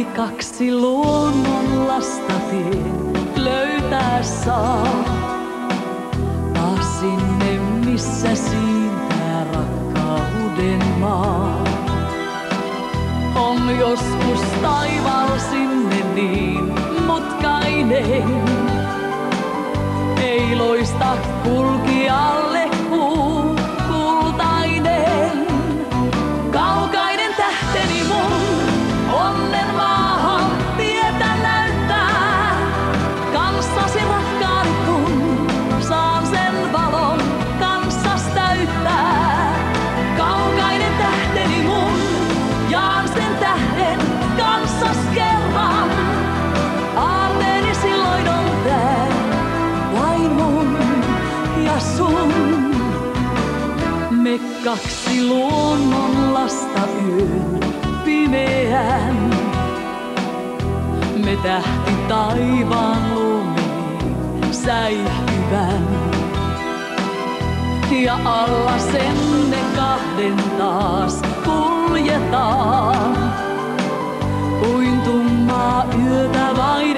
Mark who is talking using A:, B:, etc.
A: Kaikki kaksi luonnonlasta tien löytää saa. Taas sinne, missä siintää rakkauden maa. On joskus taivaalla sinne niin mutkainen. Ei loista kulkijalle kuu kultainen. Kaukainen tähteni mun onnen maahan tietä näyttää. Kanssasi rakkaani kun saan sen valon kanssas täyttää. Kaukainen tähteni mun, jaan sen tähden kanssas kerran. Aarteeni silloin on tää vain mun ja sun. Me kaksi luonnonlasta yön pimeän. Me tähti taivaan lumiin säihkyvän. Ja alla sen ne kahden taas kuljetaan. Kuin tummaa yötä vain